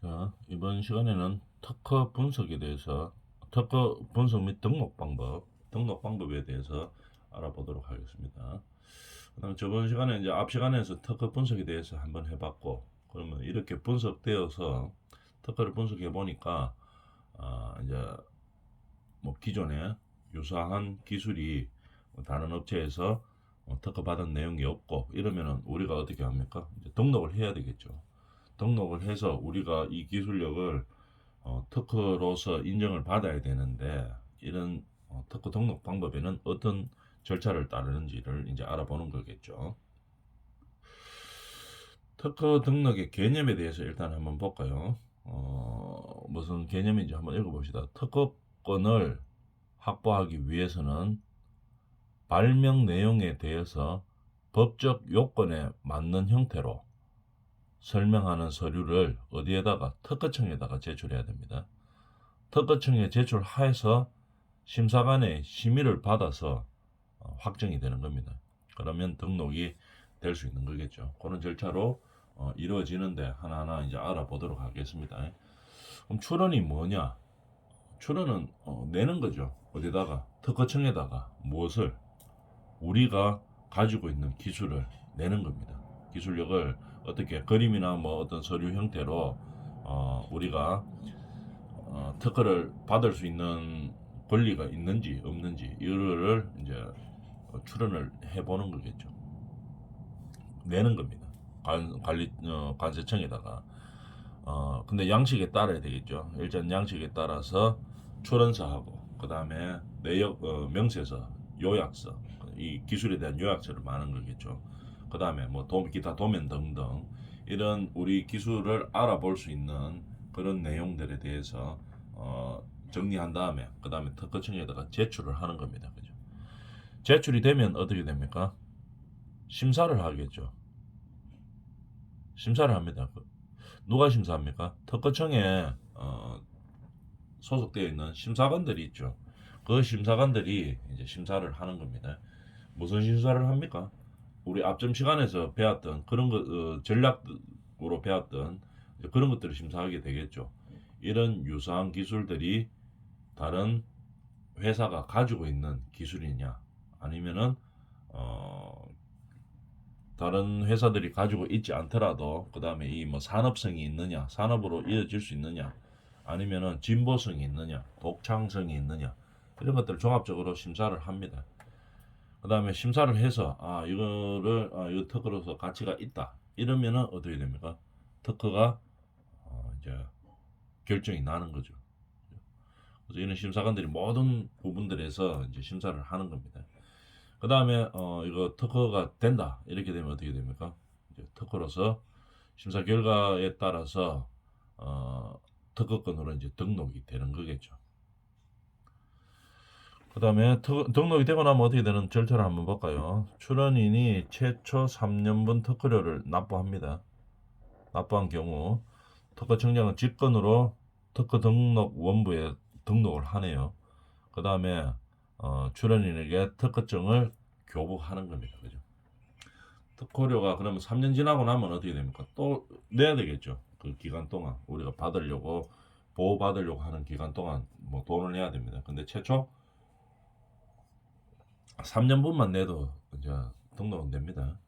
자, 이번 시간에는 특허 분석에 대해서, 특허 분석 및 등록 방법에 대해서 알아보도록 하겠습니다. 그다음 저번 시간에 이제 앞 시간에서 특허 분석에 대해서 한번 해봤고, 그러면 이렇게 분석되어서 특허를 분석해 보니까 이제 뭐 기존에 유사한 기술이 다른 업체에서 특허 받은 내용이 없고 이러면은 우리가 어떻게 합니까? 이제 등록을 해야 되겠죠. 등록을 해서 우리가 이 기술력을 특허로서 인정을 받아야 되는데 이런 특허 등록 방법에는 어떤 절차를 따르는지를 이제 알아보는 거겠죠. 특허 등록의 개념에 대해서 일단 한번 볼까요? 무슨 개념인지 한번 읽어봅시다. 특허권을 확보하기 위해서는 발명 내용에 대해서 법적 요건에 맞는 형태로 설명하는 서류를 어디에다가 특허청에다가 제출해야 됩니다. 특허청에 제출하여서 심사관의 심의를 받아서 확정이 되는 겁니다. 그러면 등록이 될 수 있는 거겠죠. 그런 절차로 이루어지는데 하나하나 이제 알아보도록 하겠습니다. 그럼 출원이 뭐냐? 출원은 내는 거죠. 어디다가 특허청에다가 무엇을 우리가 가지고 있는 기술을 내는 겁니다. 기술력을 어떻게 그림이나 뭐 어떤 서류 형태로 우리가 특허를 받을 수 있는 권리가 있는지 없는지 이거를 이제 출원을 해보는 거겠죠. 내는 겁니다. 관세청에다가. 근데 양식에 따라야 되겠죠. 일단 양식에 따라서 출원서하고 그 다음에 내역 명세서, 요약서, 이 기술에 대한 요약서를 많은 거겠죠. 그 다음에 뭐 기타 도면 등등 이런 우리 기술을 알아볼 수 있는 그런 내용들에 대해서 정리한 다음에 그 다음에 특허청에다가 제출을 하는 겁니다. 그죠? 제출이 되면 어떻게 됩니까? 심사를 하겠죠. 심사를 합니다. 누가 심사합니까? 특허청에 소속되어 있는 심사관들이 있죠. 그 심사관들이 이제 심사를 하는 겁니다. 무슨 심사를 합니까? 우리 앞전 시간에서 배웠던 그런 것, 전략으로 배웠던 그런 것들을 심사하게 되겠죠. 이런 유사한 기술들이 다른 회사가 가지고 있는 기술이냐, 아니면은 어, 다른 회사들이 가지고 있지 않더라도 그 다음에 이 뭐 산업성이 있느냐, 산업으로 이어질 수 있느냐, 아니면은 진보성이 있느냐, 독창성이 있느냐 이런 것들을 종합적으로 심사를 합니다. 그 다음에 심사를 해서 이거를 이거 특허로서 가치가 있다 이러면은 어떻게 됩니까? 특허가 이제 결정이 나는 거죠. 그래서 이런 심사관들이 모든 부분들에서 이제 심사를 하는 겁니다. 그 다음에 이거 특허가 된다 이렇게 되면 어떻게 됩니까? 이제 특허로서 심사 결과에 따라서 특허권으로 이제 등록이 되는 거겠죠. 그 다음에 등록이 되고 나면 어떻게 되는 절차를 한번 볼까요? 출원인이 최초 3년분 특허료를 납부합니다. 납부한 경우 특허청장은 직권으로 특허 등록 원부에 등록을 하네요. 그 다음에 출원인에게 특허증을 교부하는 겁니다. 그죠? 특허료가 그러면 3년 지나고 나면 어떻게 됩니까? 또 내야 되겠죠. 그 기간 동안 우리가 받으려고 보호 받으려고 하는 기간 동안 뭐 돈을 내야 됩니다. 근데 최초 3년분만 내도 이제 등록은 됩니다.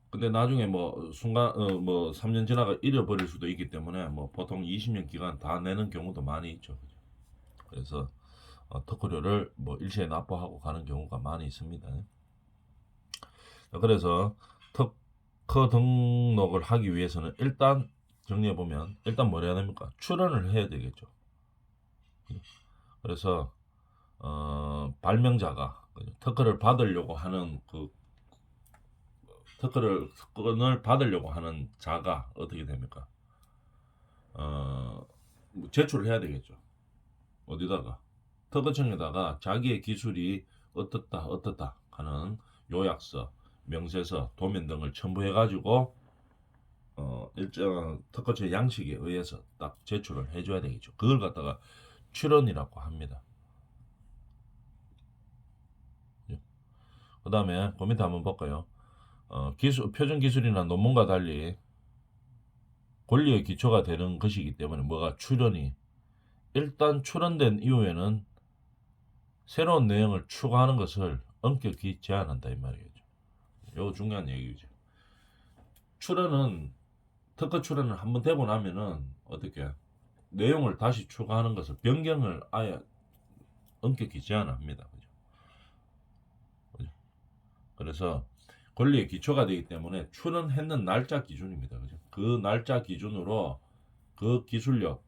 근데 나중에 뭐 순간 뭐 3년 지나가 잃어버릴 수도 있기 때문에 뭐 보통 20년 기간 다 내는 경우도 많이 있죠. 그죠? 그래서 특허료를 뭐 일시에 납부하고 가는 경우가 많이 있습니다. 그래서 특허 등록을 하기 위해서는 일단 정리해 보면 일단 뭘 해야 됩니까? 출원을 해야 되겠죠. 그래서 발명자가 특허를 받으려고 하는 특허를 받으려고 하는 자가 어떻게 됩니까? 어, 제출을 해야 되겠죠. 어디다가 특허청에다가 자기의 기술이 어떻다 하는 요약서, 명세서, 도면 등을 첨부해 가지고 일정 특허처 양식에 의해서 딱 제출을 해줘야 되겠죠. 그걸 갖다가 출원이라고 합니다. 그 다음에 그 밑에 한번 볼까요? 표준 기술이나 논문과 달리 권리의 기초가 되는 것이기 때문에 뭐가 출연이 일단 출연된 이후에는 새로운 내용을 추가하는 것을 엄격히 제한한다 이 말이겠죠. 이거 중요한 얘기죠. 출연은 특허 출연을 한번 되고 나면은 어떻게 내용을 다시 추가하는 것을 변경을 아예 엄격히 제한합니다. 그죠? 그죠? 그래서 권리의 기초가 되기 때문에 출연했는 날짜 기준입니다. 그죠? 그 날짜 기준으로 그 기술력을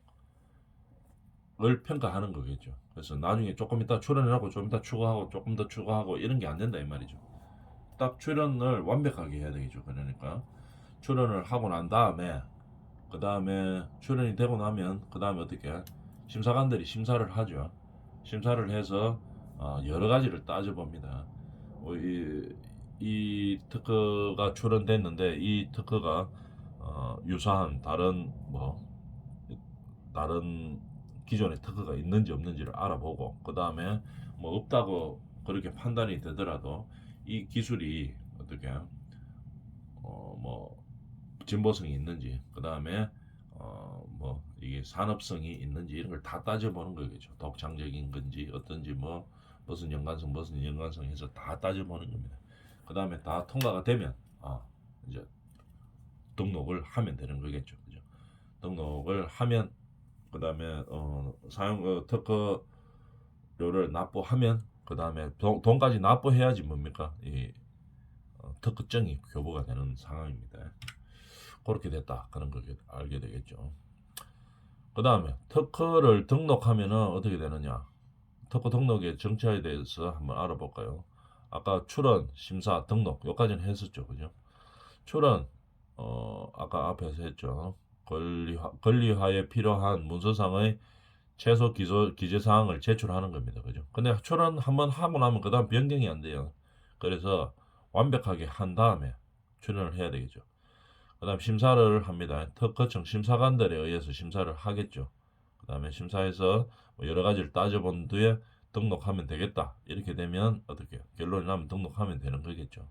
평가하는 거겠죠. 그래서 나중에 조금 이따 출연하고 좀 이따 추가하고 조금 더 추가하고 이런 게 안 된다 이 말이죠. 딱 출연을 완벽하게 해야 되겠죠. 그러니까 출연을 하고 난 다음에 그 다음에 출연이 되고 나면 그 다음에 어떻게 심사관들이 심사를 하죠. 심사를 해서 여러 가지를 따져봅니다. 이 특허가 출연됐는데 이 특허가 유사한 다른 기존의 특허가 있는지 없는지를 알아보고 그 다음에 뭐 없다고 그렇게 판단이 되더라도 이 기술이 어떻게 뭐 진보성이 있는지 그 다음에 뭐 이게 산업성이 있는지 이런 걸 다 따져보는 거겠죠. 독창적인 건지 어떤지 뭐 무슨 연관성 해서 다 따져보는 겁니다. 그 다음에 다 통과가 되면 이제 등록을 하면 되는 거겠죠. 그죠? 등록을 하면 그 다음에 사용 특허료를 납부하면 그 다음에 돈까지 납부해야지 뭡니까 이 특허증이 교부가 되는 상황입니다. 그렇게 됐다 그런 걸 알게 되겠죠. 그 다음에 특허를 등록하면은 어떻게 되느냐, 특허 등록의 정체에 대해서 한번 알아볼까요? 아까 출원, 심사, 등록 여기까지는 했었죠. 그죠? 출원 아까 앞에서 했죠. 권리화에 필요한 문서상의 최소 기재사항을 제출하는 겁니다. 그죠? 근데 출원 한번 하고 나면 그 다음 변경이 안 돼요. 그래서 완벽하게 한 다음에 출연을 해야 되겠죠. 그 다음 심사를 합니다. 특허청 심사관들에 의해서 심사를 하겠죠. 그 다음에 심사해서 뭐 여러 가지를 따져본 뒤에 등록하면 되겠다. 이렇게 되면 어떻게 결론이 나면 등록하면 되는 거겠죠.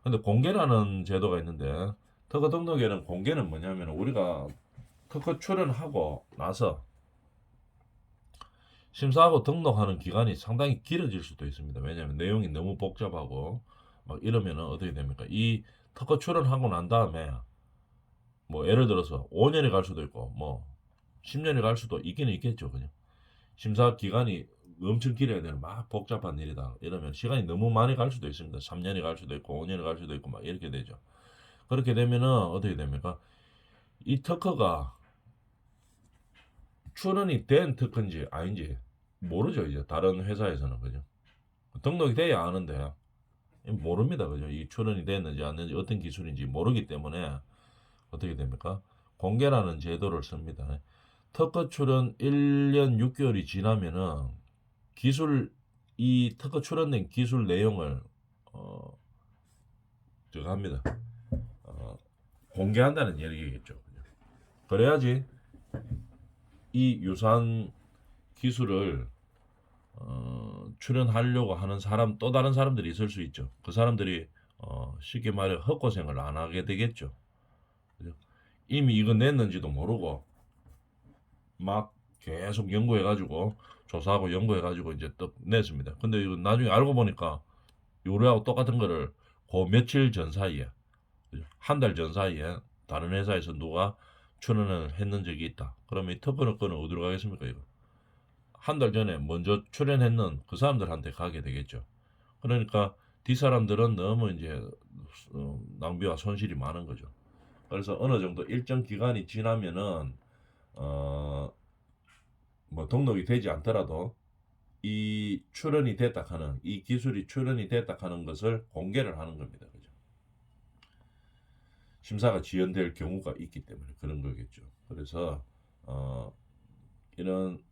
근데 공개라는 제도가 있는데 특허 등록에는 공개는 뭐냐면 우리가 특허 출연하고 나서 심사하고 등록하는 기간이 상당히 길어질 수도 있습니다. 왜냐하면 내용이 너무 복잡하고 막 이러면은 어떻게 됩니까? 이 특허 출연하고 난 다음에 뭐 예를 들어서 5년이 갈 수도 있고 뭐 10년이 갈 수도 있기는 있겠죠. 그죠? 심사 기간이 엄청 길어야 되는 막 복잡한 일이다. 이러면 시간이 너무 많이 갈 수도 있습니다. 3년이 갈 수도 있고 5년이 갈 수도 있고 막 이렇게 되죠. 그렇게 되면은 어떻게 됩니까? 이 특허가 출원이 된 특허인지 아닌지 모르죠. 이제 다른 회사에서는 그죠? 등록이 돼야 아는데 모릅니다. 그죠? 이 출원이 됐는지 안 됐는지 어떤 기술인지 모르기 때문에 어떻게 됩니까? 공개라는 제도를 씁니다. 특허 출원 1년 6개월이 지나면은 이 특허 출원된 기술 내용을 저거 합니다. 공개한다는 얘기겠죠. 그래야지 이 유사한 기술을 출연하려고 하는 또 다른 사람들이 있을 수 있죠. 그 사람들이 쉽게 말해 헛고생을 안 하게 되겠죠. 그죠? 이미 이거 냈는지도 모르고 막 계속 연구해가지고 조사하고 연구해가지고 이제 또 냈습니다. 근데 이거 나중에 알고 보니까 요리하고 똑같은 거를 그 며칠 전 사이에 한 달 전 사이에 다른 회사에서 누가 출연을 했는 적이 있다. 그러면 이 특허는 어디로 가겠습니까 이거? 한 달 전에 먼저 출연했는 그 사람들한테 가게 되겠죠. 그러니까 뒷사람들은 너무 이제 낭비와 손실이 많은 거죠. 그래서 어느 정도 일정 기간이 지나면은 뭐 등록이 되지 않더라도 이 출연이 됐다 하는 이 기술이 출연이 됐다 하는 것을 공개를 하는 겁니다. 그죠? 심사가 지연될 경우가 있기 때문에 그런 거겠죠. 그래서 이런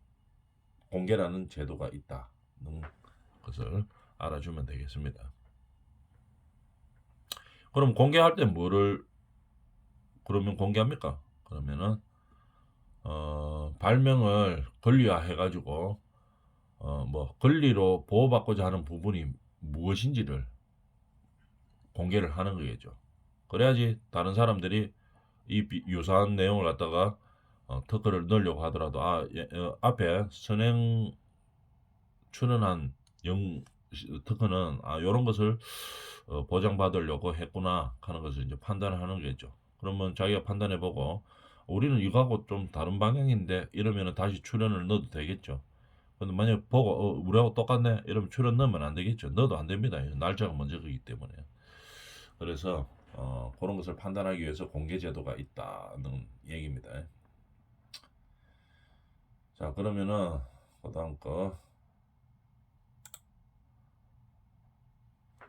공개라는 제도가 있다는 것을 알아주면 되겠습니다. 그럼 공개할 때 그러면 공개합니까? 그러면은 발명을 권리화 해가지고 뭐 권리로 보호받고자 하는 부분이 무엇인지를 공개를 하는 거겠죠. 그래야지 다른 사람들이 유사한 내용을 갖다가 특허를 넣으려고 하더라도 앞에 선행 출연한 특허는 요런 것을 보장받으려고 했구나 하는 것을 이제 판단을 하는 거겠죠. 그러면 자기가 판단해보고 우리는 이거하고 좀 다른 방향인데 이러면은 다시 출연을 넣어도 되겠죠. 근데 만약 보고 우리하고 똑같네 이러면 출연 넣으면 안 되겠죠. 넣어도 안 됩니다. 날짜가 먼저이기 때문에. 그래서 그런 것을 판단하기 위해서 공개 제도가 있다는 얘기입니다. 자, 그러면은 그다음 거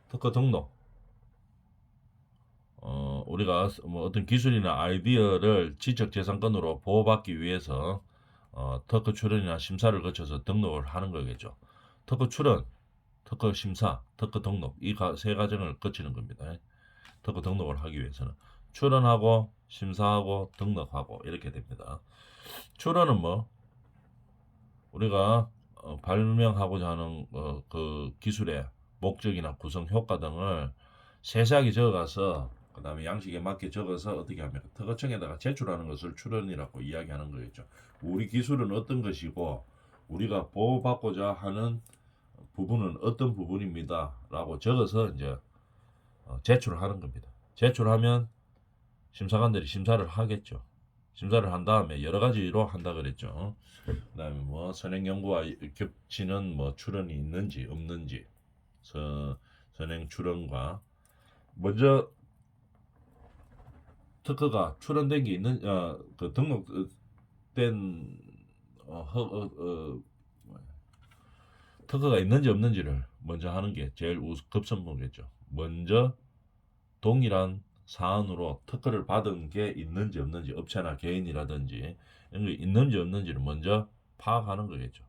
특허 등록. 우리가 뭐 어떤 기술이나 아이디어를 지적재산권으로 보호받기 위해서 특허 출원이나 심사를 거쳐서 등록을 하는 거겠죠. 특허 출원, 특허 심사, 특허 등록 이 세 과정을 거치는 겁니다. 특허 등록을 하기 위해서는 출원하고 심사하고 등록하고 이렇게 됩니다. 출원은 뭐 우리가 발명하고자 하는 그 기술의 목적이나 구성 효과 등을 세세하게 적어가서 그 다음에 양식에 맞게 적어서 어떻게 하면 특허청에다가 제출하는 것을 출원이라고 이야기하는 거겠죠. 우리 기술은 어떤 것이고 우리가 보호받고자 하는 부분은 어떤 부분입니다 라고 적어서 이제 제출을 하는 겁니다. 제출하면 심사관들이 심사를 하겠죠. 심사를 한 다음에 여러 가지로 한다 그랬죠. 그다음에 뭐 선행 연구와 겹치는 뭐 출원이 있는지 없는지 선행 출원과 먼저 특허가 출원된 게 있는 그 등록된 특허가 있는지 없는지를 먼저 하는 게 제일 급선무겠죠. 먼저 동일한 사안으로 특허를 받은 게 있는지 없는지 업체나 개인이라든지 이런 게 있는지 없는지를 먼저 파악하는 거겠죠.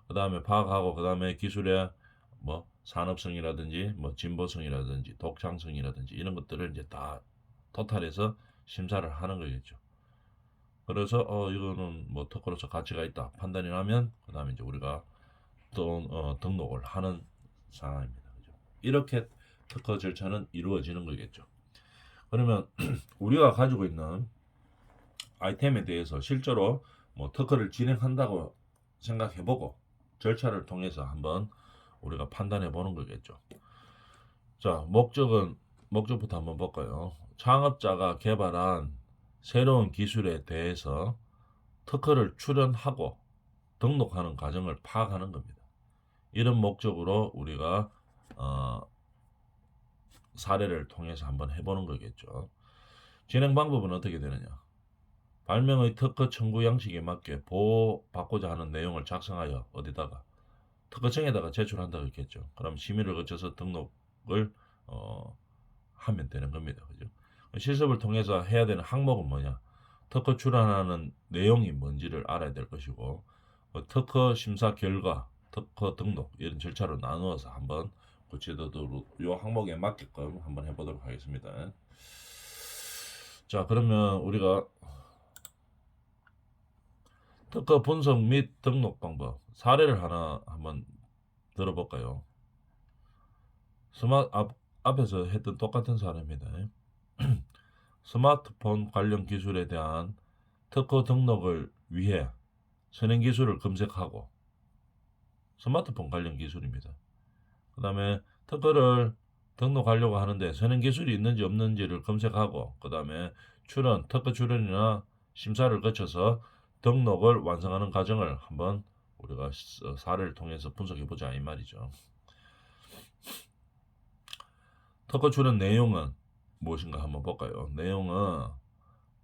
그 다음에 파악하고 그 다음에 기술의 뭐 산업성이라든지 뭐 진보성이라든지 독창성이라든지 이런 것들을 이제 다 토탈해서 심사를 하는 거겠죠. 그래서 이거는 뭐 특허로서 가치가 있다 판단이 나면 그 다음에 이제 우리가 또 등록을 하는 상황입니다. 그죠? 이렇게 특허 절차는 이루어지는 거겠죠. 그러면 우리가 가지고 있는 아이템에 대해서 실제로 뭐 특허를 진행한다고 생각해보고 절차를 통해서 한번 우리가 판단해 보는 거겠죠. 자, 목적부터 한번 볼까요? 창업자가 개발한 새로운 기술에 대해서 특허를 출원하고 등록하는 과정을 파악하는 겁니다. 이런 목적으로 우리가 사례를 통해서 한번 해보는 거겠죠. 진행 방법은 어떻게 되느냐? 발명의 특허 청구 양식에 맞게 보호받고자 하는 내용을 작성하여 어디다가 특허청에다가 제출한다고 했겠죠. 그럼 심의를 거쳐서 등록을 하면 되는 겁니다. 그죠? 실습을 통해서 해야 되는 항목은 뭐냐? 특허 출원하는 내용이 뭔지를 알아야 될 것이고 특허 심사 결과, 특허 등록 이런 절차로 나누어서 한번 구체적으로 이 항목에 맞게끔 한번 해보도록 하겠습니다. 자, 그러면 우리가 특허 분석 및 등록 방법 사례를 하나 한번 들어볼까요? 앞에서 했던 똑같은 사례입니다. 스마트폰 관련 기술에 대한 특허 등록을 위해 선행 기술을 검색하고 스마트폰 관련 기술입니다. 그 다음에 특허를 등록하려고 하는데 선행 기술이 있는지 없는지를 검색하고 그 다음에 특허 출원이나 심사를 거쳐서 등록을 완성하는 과정을 한번 우리가 사례를 통해서 분석해 보자 이 말이죠. 특허 출원 내용은 무엇인가 한번 볼까요? 내용은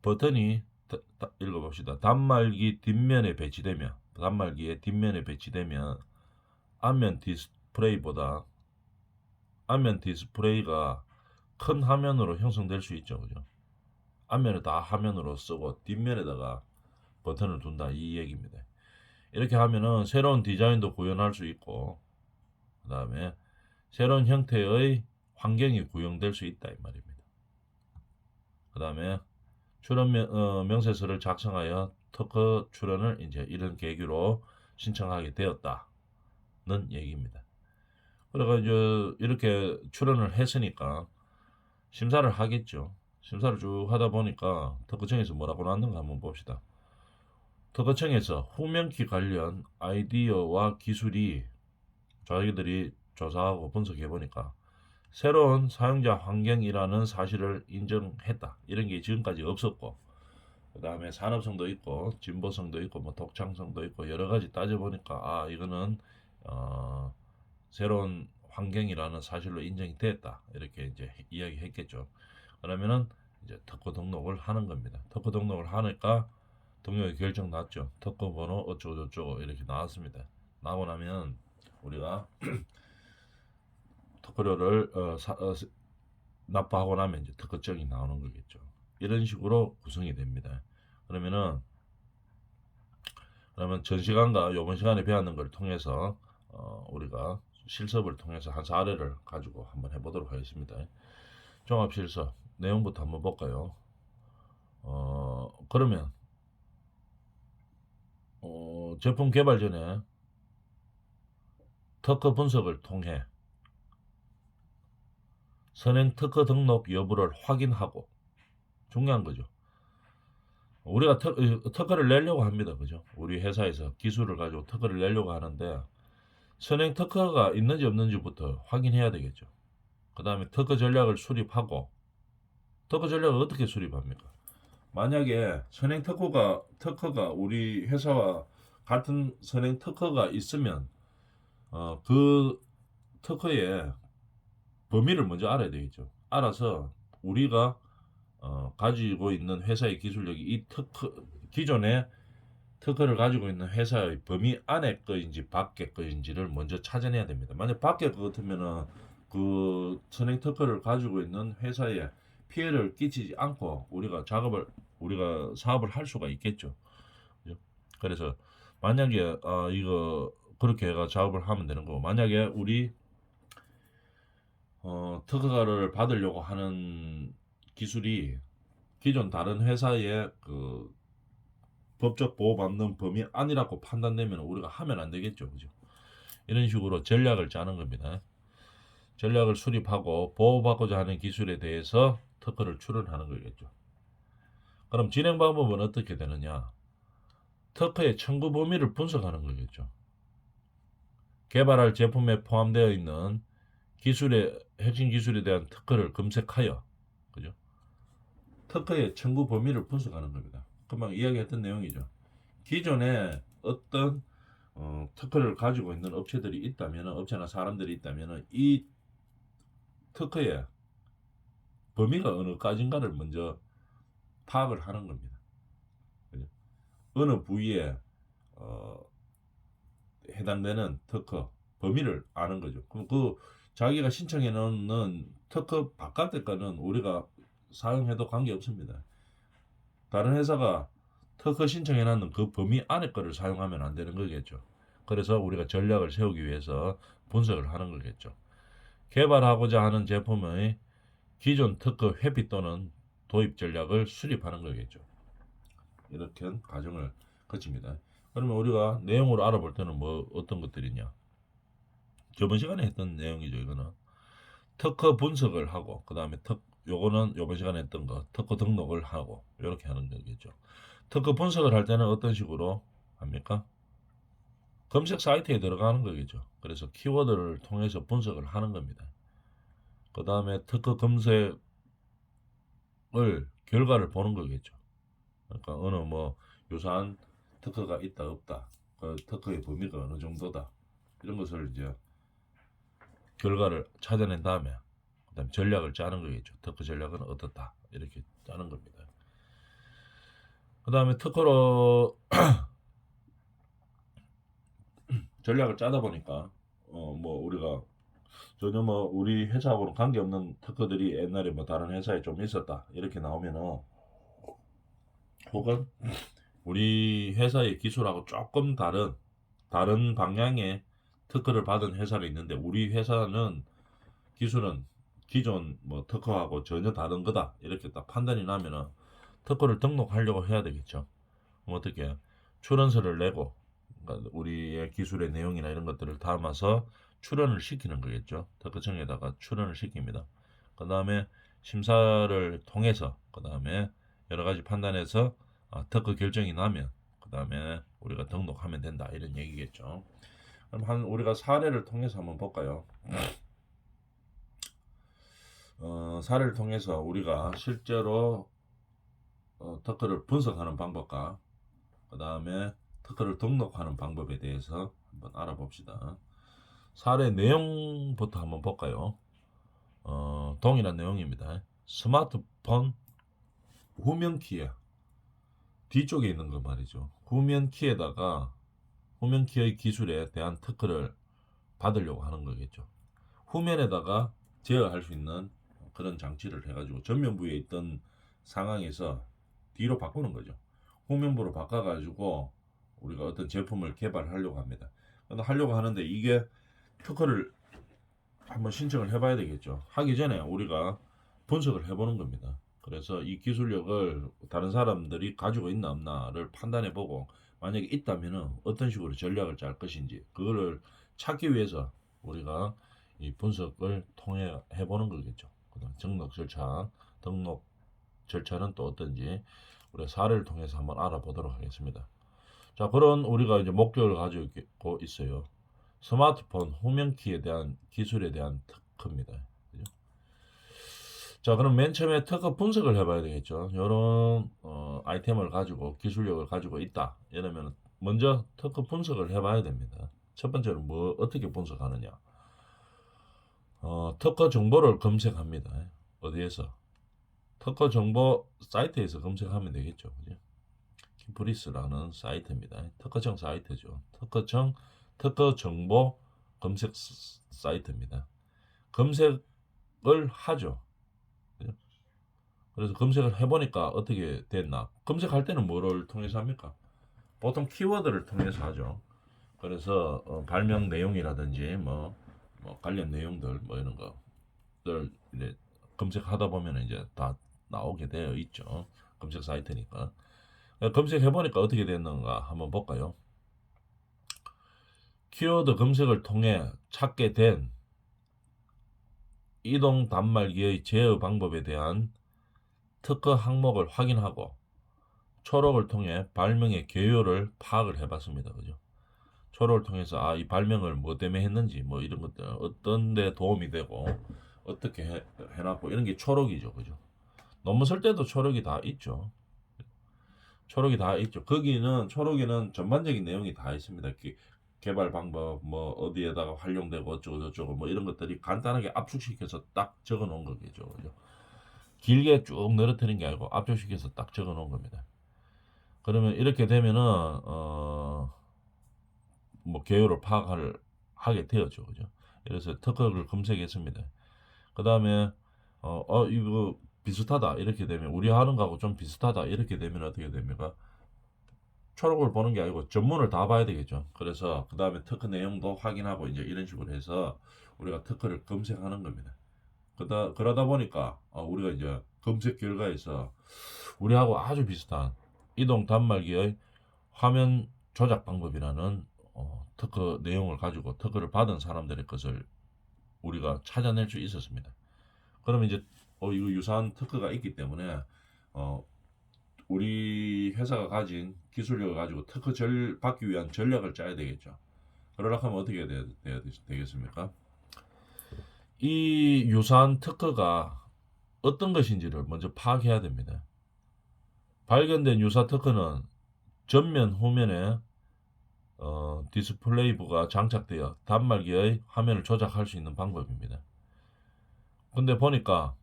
버튼이 읽어봅시다. 단말기의 뒷면에 배치되면 앞면 디스플레이가 큰 화면으로 형성될 수 있죠. 그죠? 앞면을 다 화면으로 쓰고 뒷면에다가 버튼을 둔다 이 얘기입니다. 이렇게 하면은 새로운 디자인도 구현할 수 있고 그 다음에 새로운 형태의 환경이 구현될 수 있다 이 말입니다. 그 다음에 출원 명세서를 작성하여 특허 출원을 이제 이런 계기로 신청하게 되었다는 얘기입니다. 그래가 이제 이렇게 출원을 했으니까 심사를 하겠죠. 심사를 쭉 하다 보니까 특허청에서 뭐라고 나왔는가 한번 봅시다. 특허청에서 후면키 관련 아이디어와 기술이 자기들이 조사하고 분석해 보니까 새로운 사용자 환경이라는 사실을 인정했다. 이런 게 지금까지 없었고, 그 다음에 산업성도 있고 진보성도 있고 뭐 독창성도 있고 여러 가지 따져보니까 아 이거는 새로운 환경이라는 사실로 인정이 됐다. 이렇게 이제 이야기했겠죠. 그러면은 이제 특허 등록을 하는 겁니다. 특허 등록을 하니까 등록이 결정 났죠. 특허 번호 어쩌고 저쩌고 이렇게 나왔습니다. 나오고 나면 우리가 특허료를 납부하고 나면 이제 특허증이 나오는 거겠죠. 이런 식으로 구성이 됩니다. 그러면 전 시간과 이번 시간에 배웠는 걸 통해서 우리가 실습을 통해서 한 사례를 가지고 한번 해보도록 하겠습니다. 종합실습 내용부터 한번 볼까요? 그러면 제품 개발 전에 특허 분석을 통해 선행 특허 등록 여부를 확인하고, 중요한 거죠. 우리가 특허를 내려고 합니다. 그죠? 우리 회사에서 기술을 가지고 특허를 내려고 하는데 선행 특허가 있는지 없는지부터 확인해야 되겠죠. 그 다음에 특허 전략을 수립하고, 특허 전략을 어떻게 수립합니까? 만약에 선행 특허가 우리 회사와 같은 선행 특허가 있으면 그 특허의 범위를 먼저 알아야 되겠죠. 알아서 우리가 가지고 있는 회사의 기술력이 이 기존의 특허를 가지고 있는 회사의 범위 안에 거인지 밖에 거인지를 먼저 찾아내야 됩니다. 만약 밖에 거 같으면은 그 선행 특허를 가지고 있는 회사에 피해를 끼치지 않고 우리가 사업을 할 수가 있겠죠. 그죠? 그래서 만약에 이거 그렇게 해가 작업을 하면 되는 거고, 만약에 우리 특허를 받으려고 하는 기술이 기존 다른 회사의 그 법적 보호받는 범위 아니라고 판단되면 우리가 하면 안 되겠죠. 그죠? 이런 식으로 전략을 짜는 겁니다. 전략을 수립하고 보호받고자 하는 기술에 대해서 특허를 출원하는 거겠죠. 그럼 진행 방법은 어떻게 되느냐? 특허의 청구 범위를 분석하는 거겠죠. 개발할 제품에 포함되어 있는 핵심 기술에 대한 특허를 검색하여, 그죠? 특허의 청구 범위를 분석하는 겁니다. 금방 이야기했던 내용이죠. 기존에 어떤 특허를 가지고 있는 업체들이 있다면, 업체나 사람들이 있다면 이 특허의 범위가 어느 까지인가를 먼저 파악을 하는 겁니다. 그죠? 어느 부위에 해당되는 특허 범위를 아는 거죠. 그럼 그 자기가 신청해 놓는 특허 바깥의 거는 우리가 사용해도 관계 없습니다. 다른 회사가 특허 신청해 놨는 그 범위 안에 거를 사용하면 안 되는 거겠죠. 그래서 우리가 전략을 세우기 위해서 분석을 하는 거겠죠. 개발하고자 하는 제품의 기존 특허 회피 또는 도입 전략을 수립하는 거겠죠. 이렇게 과정을 거칩니다. 그러면 우리가 내용으로 알아볼 때는 뭐 어떤 것들이냐? 저번 시간에 했던 내용이죠. 이거는 특허 분석을 하고, 그 다음에 요거는 요번 시간에 했던 거 특허 등록을 하고 이렇게 하는 거겠죠. 특허 분석을 할 때는 어떤 식으로 합니까? 검색 사이트에 들어가는 거겠죠. 그래서 키워드를 통해서 분석을 하는 겁니다. 그 다음에 특허 검색을 결과를 보는 거겠죠. 그러니까 어느 뭐 유사한 특허가 있다 없다, 그 특허의 범위가 어느 정도다, 이런 것을 이제 결과를 찾아낸 다음에 그다음 전략을 짜는 거겠죠. 특허 전략은 어떻다, 이렇게 짜는 겁니다. 그 다음에 특허로 전략을 짜다 보니까 뭐 우리가 전혀 뭐 우리 회사하고는 관계없는 특허들이 옛날에 뭐 다른 회사에 좀 있었다 이렇게 나오면은, 혹은 우리 회사의 기술하고 조금 다른 방향의 특허를 받은 회사가 있는데 우리 회사는 기술은 기존 뭐 특허하고 전혀 다른 거다 이렇게 딱 판단이 나면은 특허를 등록하려고 해야 되겠죠. 그럼 어떻게 출원서를 내고, 그러니까 우리의 기술의 내용이나 이런 것들을 담아서 출원을 시키는 거겠죠. 특허청에다가 출원을 시킵니다. 그 다음에 심사를 통해서 그 다음에 여러 가지 판단해서 특허 결정이 나면 그 다음에 우리가 등록하면 된다 이런 얘기겠죠. 그럼 우리가 사례를 통해서 한번 볼까요? 사례를 통해서 우리가 실제로 특허를 분석하는 방법과 그 다음에 특허를 등록하는 방법에 대해서 한번 알아봅시다. 사례 내용부터 한번 볼까요? 동일한 내용입니다. 스마트폰 후면 키에 뒤쪽에 있는 거 말이죠. 후면 키에다가 후면 키의 기술에 대한 특허를 받으려고 하는 거겠죠. 후면에다가 제어할 수 있는 그런 장치를 해가지고 전면부에 있던 상황에서 뒤로 바꾸는 거죠. 후면부로 바꿔가지고 우리가 어떤 제품을 개발하려고 합니다. 근데 하려고 하는데 이게 특허를 한번 신청을 해봐야 되겠죠. 하기 전에 우리가 분석을 해보는 겁니다. 그래서 이 기술력을 다른 사람들이 가지고 있나 없나를 판단해보고 만약에 있다면 어떤 식으로 전략을 짤 것인지 그거를 찾기 위해서 우리가 이 분석을 통해 해보는 거겠죠. 그다음 등록 절차는 또 어떤지 우리가 사례를 통해서 한번 알아보도록 하겠습니다. 자, 그런 우리가 이제 목적을 가지고 있어요. 스마트폰 후면키에 대한 기술에 대한 특허입니다. 그죠? 자, 그럼 맨 처음에 특허 분석을 해봐야 되겠죠. 이런 아이템을 가지고 기술력을 가지고 있다. 이러면 먼저 특허 분석을 해봐야 됩니다. 첫 번째로 어떻게 분석하느냐? 특허 정보를 검색합니다. 어디에서? 특허 정보 사이트에서 검색하면 되겠죠. 그죠? 키프리스라는 사이트입니다. 특허청 사이트죠. 특허 정보 검색 사이트입니다. 검색을 하죠. 그죠? 그래서 검색을 해보니까 어떻게 됐나? 검색할 때는 뭐를 통해서 합니까? 보통 키워드를 통해서 하죠. 그래서 발명 내용이라든지 관련 내용들 이런 것들 이제 검색하다 보면 이제 다 나오게 되어 있죠. 검색 사이트니까. 검색해 보니까 어떻게 됐는가 한번 볼까요? 키워드 검색을 통해 찾게 된 이동 단말기의 제어 방법에 대한 특허 항목을 확인하고 초록을 통해 발명의 개요를 파악을 해봤습니다. 그죠? 초록을 통해서 이 발명을 뭐 때문에 했는지 이런 것들 어떤 데 도움이 되고 어떻게 해놨고 이런 게 초록이죠. 그죠? 논문 쓸 때도 초록이 다 있죠. 초록이 다 있죠. 거기는 초록에는 전반적인 내용이 다 있습니다. 개발 방법 어디에다가 활용되고 어쩌고 저쩌고 이런 것들이 간단하게 압축시켜서 딱 적어 놓은 거겠죠. 그죠? 길게 쭉 늘어뜨린 게 아니고 압축시켜서 딱 적어 놓은 겁니다. 그러면 이렇게 되면은 개요를 하게 되었죠. 그죠? 그래서 특허를 검색했습니다. 그 다음에 이거 비슷하다 이렇게 되면 우리 하는 거하고 좀 비슷하다 이렇게 되면 어떻게 됩니까? 초록을 보는 게 아니고 전문을 다 봐야 되겠죠. 그래서 그 다음에 특허 내용도 확인하고 이제 이런 식으로 해서 우리가 특허를 검색하는 겁니다. 그러다 보니까 우리가 이제 검색 결과에서 우리하고 아주 비슷한 이동 단말기의 화면 조작 방법이라는 특허 내용을 가지고 특허를 받은 사람들의 것을 우리가 찾아낼 수 있었습니다. 그러면 이제 이거 유사한 특허가 있기 때문에 우리 회사가 가진 기술력을 가지고 받기 위한 전략을 짜야 되겠죠. 그러려고 하면 어떻게 되겠습니까? 이 유사한 특허가 어떤 것인지를 먼저 파악해야 됩니다. 발견된 유사 특허는 전면 후면에 디스플레이부가 장착되어 단말기의 화면을 조작할 수 있는 방법입니다. 근데 보니까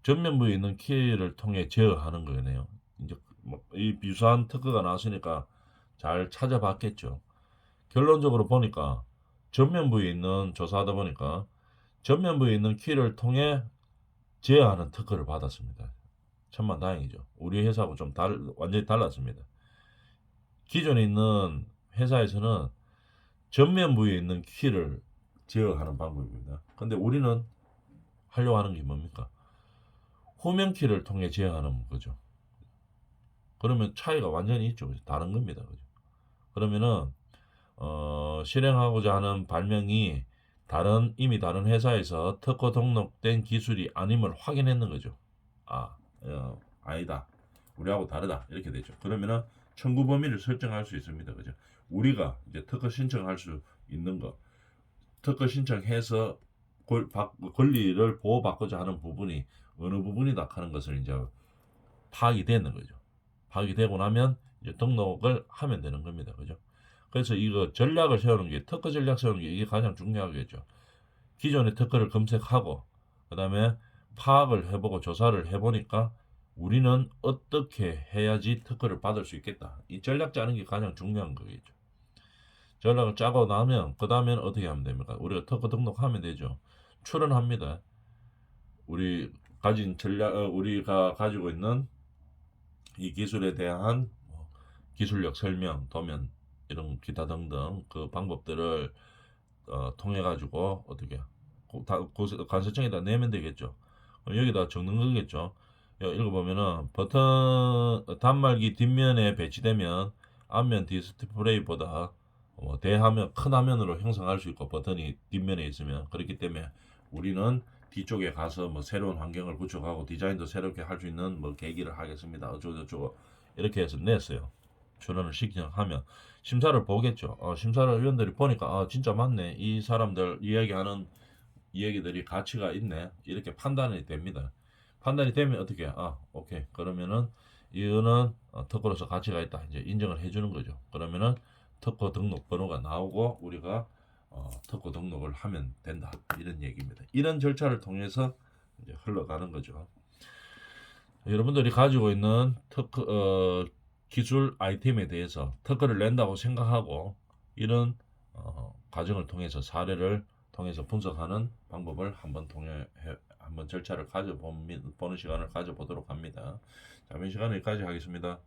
전면부에 있는 키를 통해 제어하는 거네요. 이제 이 유사한 특허가 나왔으니까 잘 찾아봤겠죠. 결론적으로 보니까 전면부에 있는 조사하다 보니까 전면부에 있는 키를 통해 제어하는 특허를 받았습니다. 천만다행이죠. 우리 회사하고 좀 완전히 달랐습니다. 기존에 있는 회사에서는 전면부에 있는 키를 제어하는 방법입니다. 근데 우리는 하려고 하는 게 뭡니까? 후면 키를 통해 제어하는 거죠. 그러면 차이가 완전히 있죠. 다른 겁니다. 그죠? 그러면은 실행하고자 하는 발명이 이미 다른 회사에서 특허 등록된 기술이 아님을 확인했는 거죠. 아니다. 우리하고 다르다. 이렇게 되죠. 그러면은 청구 범위를 설정할 수 있습니다. 그죠? 우리가 이제 특허 신청할 수 있는 거, 특허 신청해서 권리를 보호받고자 하는 부분이 어느 부분이다 하는 것을 이제 파악이 되는 거죠. 파악이 되고 나면 이제 등록을 하면 되는 겁니다. 그죠? 그래서 이거 전략을 세우는 게, 특허 전략 세우는 게 이게 가장 중요하겠죠. 기존의 특허를 검색하고 그다음에 파악을 해보고 조사를 해보니까 우리는 어떻게 해야지 특허를 받을 수 있겠다. 이 전략 짜는 게 가장 중요한 거겠죠. 전략을 짜고 나면 그 다음에는 어떻게 하면 됩니까? 우리가 특허 등록하면 되죠. 출원합니다. 우리가 가지고 있는 이 기술에 대한 기술력 설명, 도면 이런 기타 등등 그 방법들을 통해 가지고 어떻게 관세청에다 내면 되겠죠. 여기다 적는 거겠죠. 읽어보면은 버튼 단말기 뒷면에 배치되면 앞면 디스플레이보다 대화면 큰 화면으로 형성할 수 있고 버튼이 뒷면에 있으면 그렇기 때문에 우리는 뒤쪽에 가서 새로운 환경을 구축하고 디자인도 새롭게 할 수 있는 계기를 하겠습니다. 어쩌고저쩌고 이렇게 해서 냈어요. 출원을 시키하면 심사를 보겠죠. 심사위원들이 보니까 진짜 맞네. 이 사람들 이야기하는 이야기들이 가치가 있네. 이렇게 판단이 됩니다. 판단이 되면 어떻게? 오케이. 그러면은 이거는 특허로서 가치가 있다. 이제 인정을 해주는 거죠. 그러면은 특허 등록 번호가 나오고 우리가 특허 등록을 하면 된다. 이런 얘기입니다. 이런 절차를 통해서 이제 흘러가는 거죠. 여러분들이 가지고 있는 특허 기술 아이템에 대해서 특허를 낸다고 생각하고 이런 과정을 통해서 사례를 통해서 분석하는 방법을 한번 절차를 가져보는 시간을 가져보도록 합니다. 자, 이번 시간은 여기까지 하겠습니다.